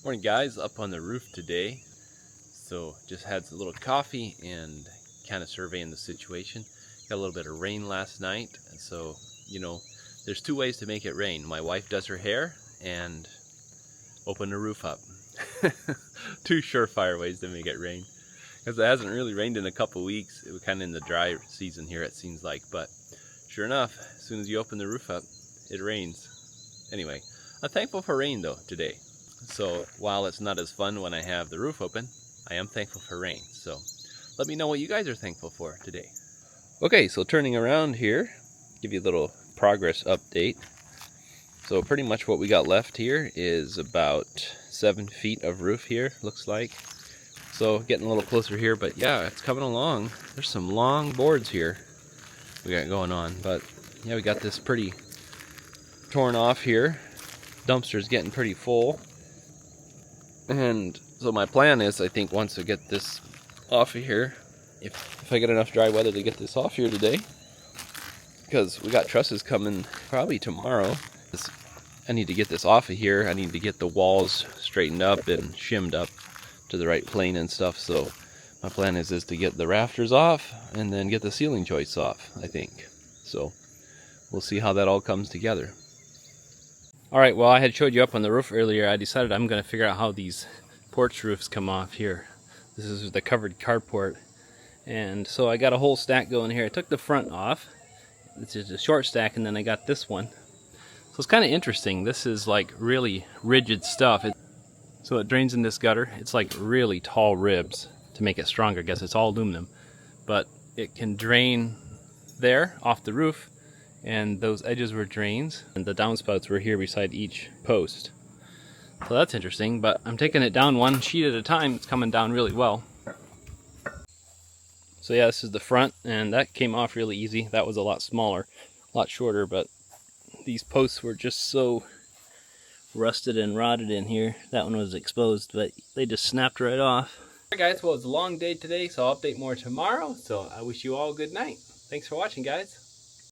Morning guys, up on the roof today. So just had a little coffee and kind of surveying the situation. Got a little bit of rain last night, and so there's two ways to make it rain. My wife does her hair and open the roof up. Two surefire ways to make it rain, because it hasn't really rained in a couple weeks. It was kind of in the dry season here, it seems like, but sure enough, as soon as you open the roof up, it rains. Anyway, I'm thankful for rain though today. So while it's not as fun when I have the roof open, I am thankful for rain. So let me know what you guys are thankful for today. Okay, so turning around here, give you a little progress update. So pretty much what we got left here is about 7 feet of roof here, looks like. So getting a little closer here, but yeah, it's coming along. There's some long boards here we got going on, but yeah, we got this pretty torn off here. Dumpster's getting pretty full. And so my plan is, I think once I get this off of here, if I get enough dry weather to get this off here today, because we got trusses coming probably tomorrow. I need to get this off of here. I need to get the walls straightened up and shimmed up to the right plane and stuff. So my plan is to get the rafters off and then get the ceiling joists off, I think. So we'll see how that all comes together. Alright, well, I had showed you up on the roof earlier. I decided I'm going to figure out how these porch roofs come off here. This is the covered carport. And so I got a whole stack going here. I took the front off. This is a short stack, and then I got this one. So it's kind of interesting. This is like really rigid stuff. So it drains in this gutter. It's like really tall ribs to make it stronger. I guess it's all aluminum. But it can drain there off the roof. And those edges were drains, and the downspouts were here beside each post. So that's interesting, but I'm taking it down one sheet at a time. It's coming down really well. So yeah, this is the front, and that came off really easy. That was a lot smaller, a lot shorter, but these posts were just so rusted and rotted in here. That one was exposed, but they just snapped right off. Alright guys, well, it's a long day today, so I'll update more tomorrow. So I wish you all a good night. Thanks for watching, guys.